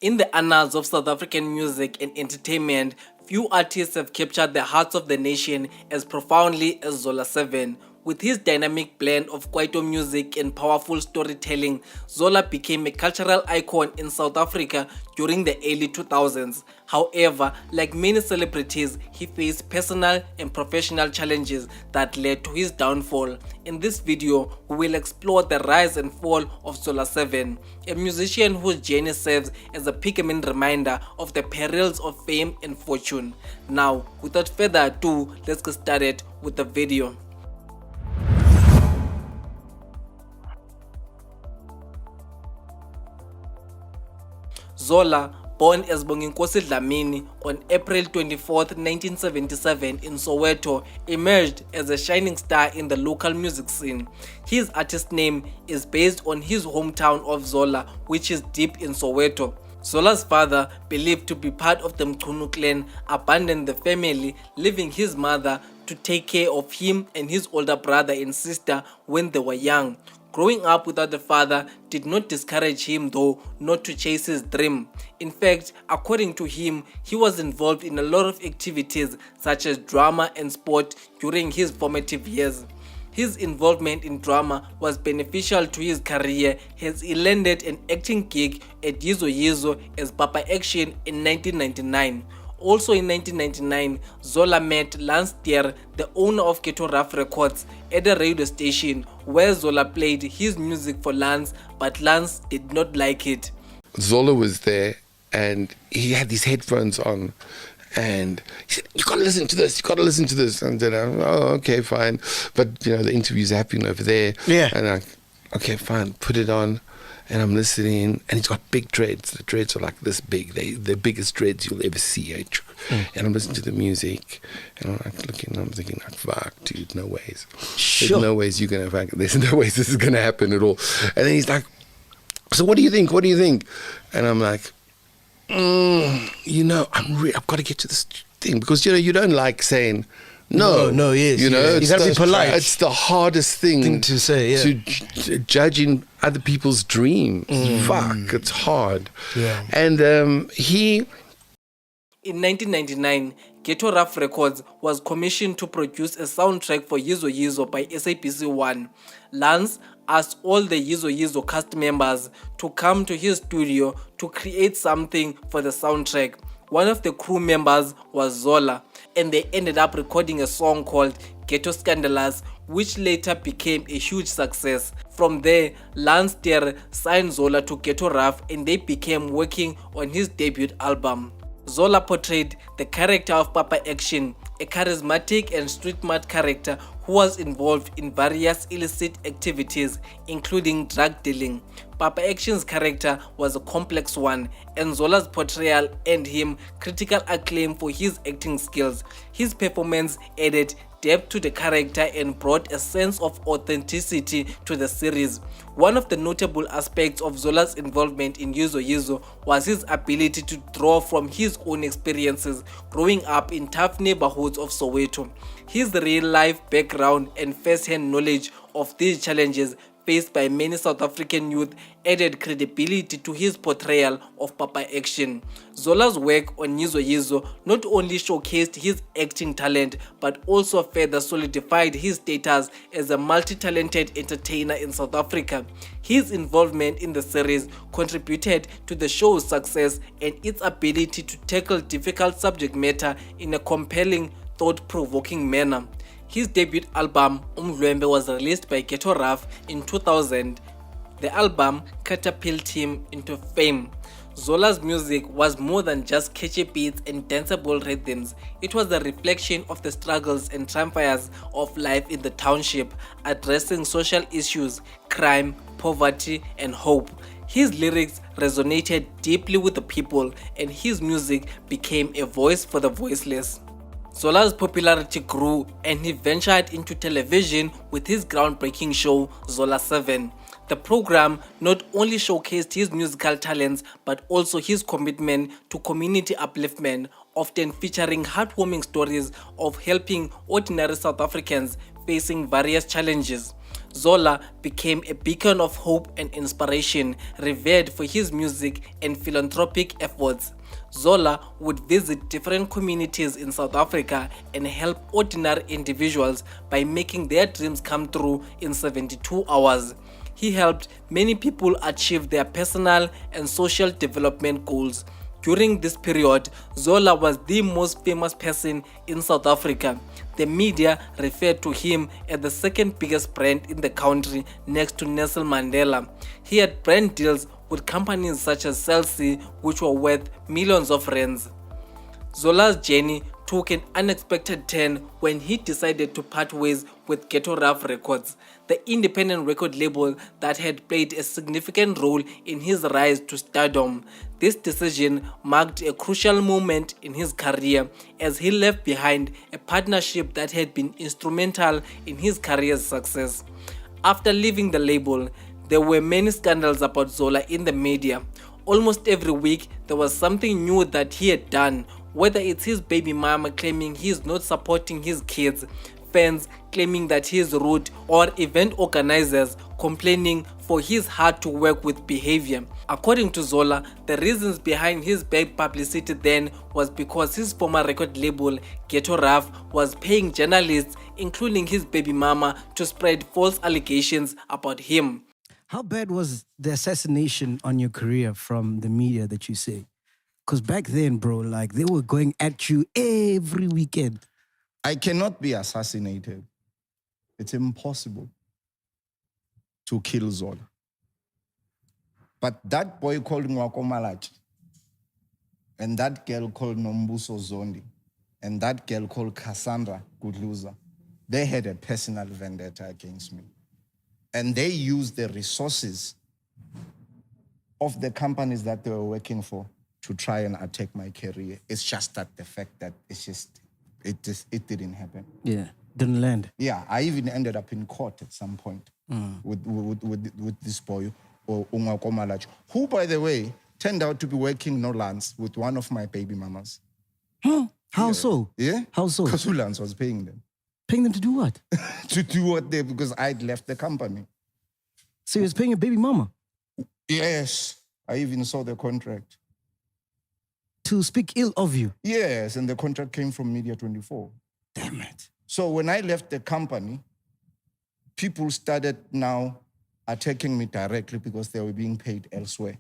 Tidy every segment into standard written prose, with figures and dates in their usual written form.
In the annals of South African music and entertainment, few artists have captured the hearts of the nation as profoundly as Zola 7. With his dynamic blend of kwaito music and powerful storytelling, Zola became a cultural icon in South Africa during the early 2000s. However, like many celebrities, he faced personal and professional challenges that led to his downfall. In this video, we will explore the rise and fall of Zola 7, a musician whose journey serves as a pivotal reminder of the perils of fame and fortune. Now, without further ado, let's get started with the video. Zola, born as Bonginkosi Dlamini on April 24, 1977 in Soweto, emerged as a shining star in the local music scene. His artist name is based on his hometown of Zola, which is deep in Soweto. Zola's father, believed to be part of the Mchunu clan, abandoned the family, leaving his mother to take care of him and his older brother and sister when they were young. Growing up without a father did not discourage him, though, not to chase his dream. In fact, according to him, he was involved in a lot of activities such as drama and sport during his formative years. His involvement in drama was beneficial to his career as he landed an acting gig at Yizo Yizo as Papa Action in 1999. Also in 1999, Zola met Lance Deer, the owner of Ghetto Rough Records, at a radio station where Zola played his music for Lance, but Lance did not like it. Zola was there and he had these headphones on and he said, "You gotta listen to this, you gotta listen to this." And then I'm, "Oh, okay, fine." But the interview's happening over there. Yeah. And I, okay, fine, put it on. And I'm listening, and he's got big dreads. The dreads are like this big. They're the biggest dreads you'll ever see. And I'm listening to the music, and I'm like looking, I'm thinking, like, fuck, dude, no ways. Sure. There's no ways you're going to fuck. There's no ways this is going to happen at all. And then he's like, "So what do you think? What do you think?" And I'm like, I've got to get to this thing. Because, you don't like saying, no, yes. You gotta be polite. It's the hardest thing to say, yeah. To judging other people's dreams. Fuck, it's hard. Yeah. And In 1999, Ghetto Rough Records was commissioned to produce a soundtrack for Yizo Yizo by SABC 1. Lance asked all the Yizo Yizo cast members to come to his studio to create something for the soundtrack. One of the crew members was Zola, and they ended up recording a song called Ghetto Scandalous, which later became a huge success. From there, Lance Deer signed Zola to Ghetto Rough and they began working on his debut album. Zola portrayed the character of Papa Action, a charismatic and street-smart character who was involved in various illicit activities, including drug dealing. Papa Action's character was a complex one, and Zola's portrayal earned him critical acclaim for his acting skills. His performance added depth to the character and brought a sense of authenticity to the series. One of the notable aspects of Zola's involvement in Yizo Yizo was his ability to draw from his own experiences growing up in tough neighborhoods of Soweto. His real-life background and first-hand knowledge of these challenges faced by many South African youth added credibility to his portrayal of Papa Action. Zola's work on Yizo Yizo not only showcased his acting talent but also further solidified his status as a multi-talented entertainer in South Africa. His involvement in the series contributed to the show's success and its ability to tackle difficult subject matter in a compelling, thought-provoking manner. His debut album, Umdlwembe, was released by Ghetto Rough in 2000. The album catapulted him into fame. Zola's music was more than just catchy beats and danceable rhythms. It was a reflection of the struggles and triumphs of life in the township, addressing social issues, crime, poverty, and hope. His lyrics resonated deeply with the people, and his music became a voice for the voiceless. Zola's popularity grew and he ventured into television with his groundbreaking show Zola 7. The program not only showcased his musical talents but also his commitment to community upliftment, often featuring heartwarming stories of helping ordinary South Africans facing various challenges. Zola became a beacon of hope and inspiration, revered for his music and philanthropic efforts. Zola would visit different communities in South Africa and help ordinary individuals by making their dreams come true in 72 hours. He helped many people achieve their personal and social development goals. During this period, Zola was the most famous person in South Africa. The media referred to him as the second biggest brand in the country next to Nelson Mandela. He had brand deals with companies such as 7's, which were worth millions of rands. Zola's journey took an unexpected turn when he decided to part ways with Ghetto Rough Records, the independent record label that had played a significant role in his rise to stardom. This decision marked a crucial moment in his career as he left behind a partnership that had been instrumental in his career's success. After leaving the label, there were many scandals about Zola in the media. Almost every week, there was something new that he had done, whether it's his baby mama claiming he is not supporting his kids, fans claiming that he is rude, or event organizers complaining for his hard to work with behavior. According to Zola, the reasons behind his bad publicity then was because his former record label, Ghetto Rough, was paying journalists, including his baby mama, to spread false allegations about him. How bad was the assassination on your career from the media that you say? Because back then, bro, like they were going at you every weekend. I cannot be assassinated. It's impossible to kill Zola. But that boy called Nwako Malachi, and that girl called Nombuso Zondi, and that girl called Cassandra Goodloser, they had a personal vendetta against me. And they used the resources of the companies that they were working for to try and attack my career. It's just that the fact that it didn't happen. Yeah, didn't land. Yeah, I even ended up in court at some point with this boy, Ungwako Malachi, who, by the way, turned out to be working no lands with one of my baby mamas. Huh? How so? Yeah? How so? Because Ulans was paying them. Paying them to do what? To do what they, because I'd left the company. So he was paying your baby mama? Yes, I even saw the contract. To speak ill of you? Yes, and the contract came from Media 24. Damn it. So when I left the company, people started now attacking me directly because they were being paid elsewhere.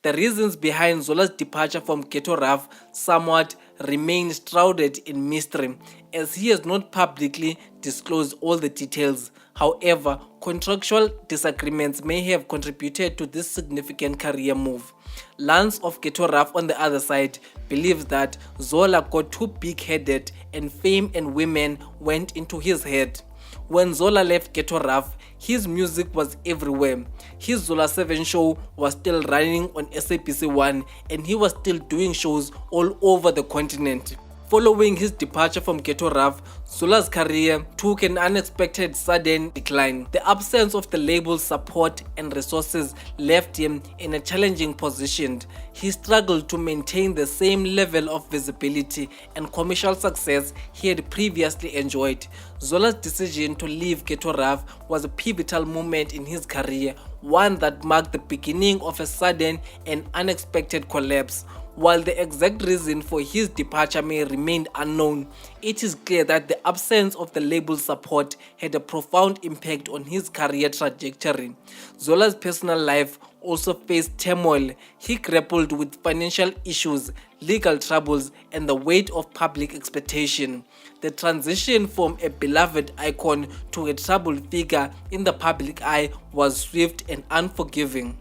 The reasons behind Zola's departure from Ghetto Rough somewhat remain shrouded in mystery, as he has not publicly disclosed all the details. However, contractual disagreements may have contributed to this significant career move. Lance of Ghetto Rough, on the other side, believes that Zola got too big-headed and fame and women went into his head. When Zola left Ghetto Rough, his music was everywhere. His Zola 7 show was still running on SABC 1 and he was still doing shows all over the continent. Following his departure from Ghetto Rough, Zola's career took an unexpected sudden decline. The absence of the label's support and resources left him in a challenging position. He struggled to maintain the same level of visibility and commercial success he had previously enjoyed. Zola's decision to leave Ghetto Rough was a pivotal moment in his career, one that marked the beginning of a sudden and unexpected collapse. While the exact reason for his departure may remain unknown, it is clear that the absence of the label's support had a profound impact on his career trajectory. Zola's personal life also faced turmoil. He grappled with financial issues, legal troubles, and the weight of public expectation. The transition from a beloved icon to a troubled figure in the public eye was swift and unforgiving.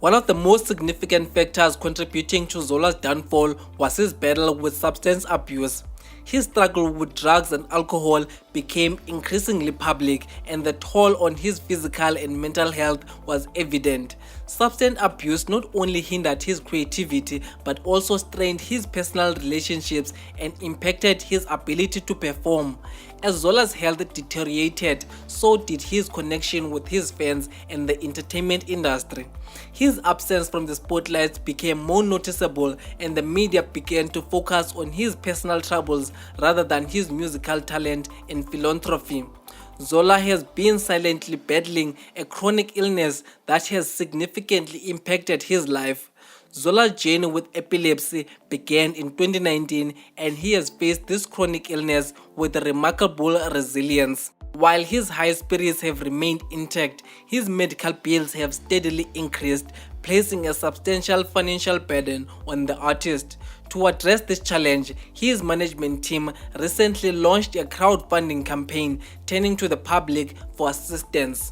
One of the most significant factors contributing to Zola's downfall was his battle with substance abuse. His struggle with drugs and alcohol became increasingly public, and the toll on his physical and mental health was evident. Substance abuse not only hindered his creativity but also strained his personal relationships and impacted his ability to perform. As Zola's health deteriorated, so did his connection with his fans and the entertainment industry. His absence from the spotlight became more noticeable, and the media began to focus on his personal troubles rather than his musical talent and philanthropy. Zola has been silently battling a chronic illness that has significantly impacted his life. Zola's journey with epilepsy began in 2019, and he has faced this chronic illness with remarkable resilience. While his high spirits have remained intact, his medical bills have steadily increased, placing a substantial financial burden on the artist. To address this challenge, his management team recently launched a crowdfunding campaign, turning to the public for assistance.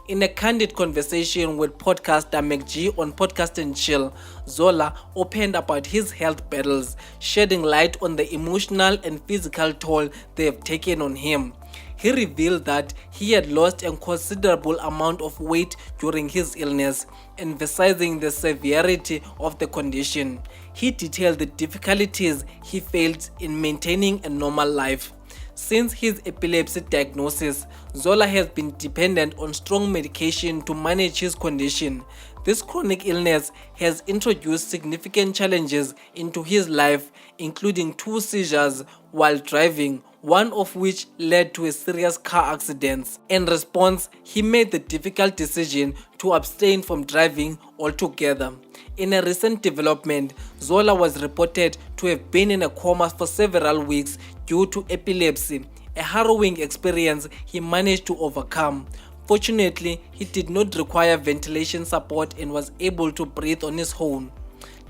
In a candid conversation with podcaster McG on Podcast and Chill, Zola opened about his health battles, shedding light on the emotional and physical toll they have taken on him. He revealed that he had lost a considerable amount of weight during his illness, emphasizing the severity of the condition. He detailed the difficulties he felt in maintaining a normal life. Since his epilepsy diagnosis, Zola has been dependent on strong medication to manage his condition. This chronic illness has introduced significant challenges into his life, including 2 seizures while driving, one of which led to a serious car accident. In response, he made the difficult decision to abstain from driving altogether. In a recent development, Zola was reported to have been in a coma for several weeks due to epilepsy, a harrowing experience he managed to overcome. Fortunately, he did not require ventilation support and was able to breathe on his own.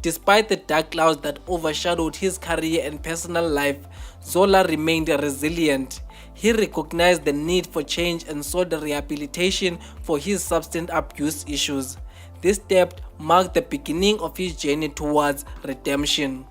Despite the dark clouds that overshadowed his career and personal life, Zola remained resilient. He recognized the need for change and sought rehabilitation for his substance abuse issues. This step marked the beginning of his journey towards redemption.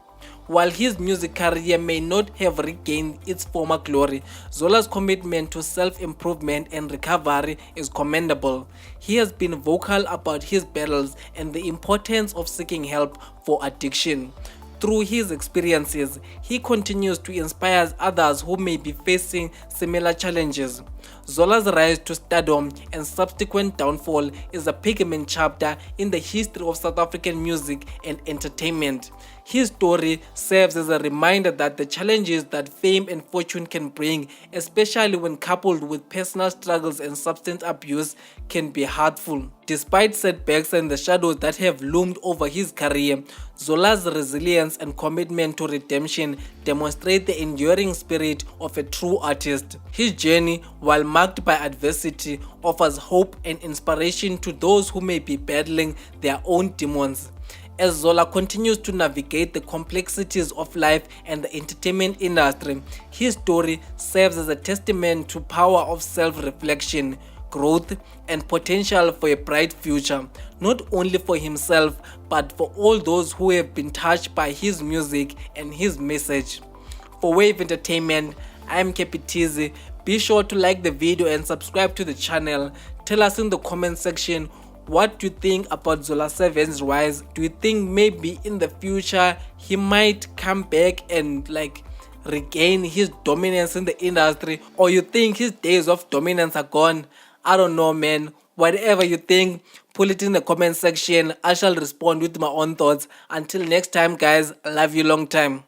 While his music career may not have regained its former glory, Zola's commitment to self-improvement and recovery is commendable. He has been vocal about his battles and the importance of seeking help for addiction. Through his experiences, he continues to inspire others who may be facing similar challenges. Zola's rise to stardom and subsequent downfall is a pivotal chapter in the history of South African music and entertainment. His story serves as a reminder that the challenges that fame and fortune can bring, especially when coupled with personal struggles and substance abuse, can be hurtful. Despite setbacks and the shadows that have loomed over his career, Zola's resilience and commitment to redemption demonstrate the enduring spirit of a true artist. His journey, while marked by adversity, offers hope and inspiration to those who may be battling their own demons. As Zola continues to navigate the complexities of life and the entertainment industry, his story serves as a testament to power of self-reflection, growth, and potential for a bright future, not only for himself, but for all those who have been touched by his music and his message. For Wave Entertainment, I am Capitizi. Be sure to like the video and subscribe to the channel. Tell us in the comment section, what do you think about Zola 7's rise? Do you think maybe in the future he might come back and regain his dominance in the industry, or you think his days of dominance are gone? I don't know, man. Whatever you think, put it in the comment section. I shall respond with my own thoughts. Until next time, guys, I love you long time.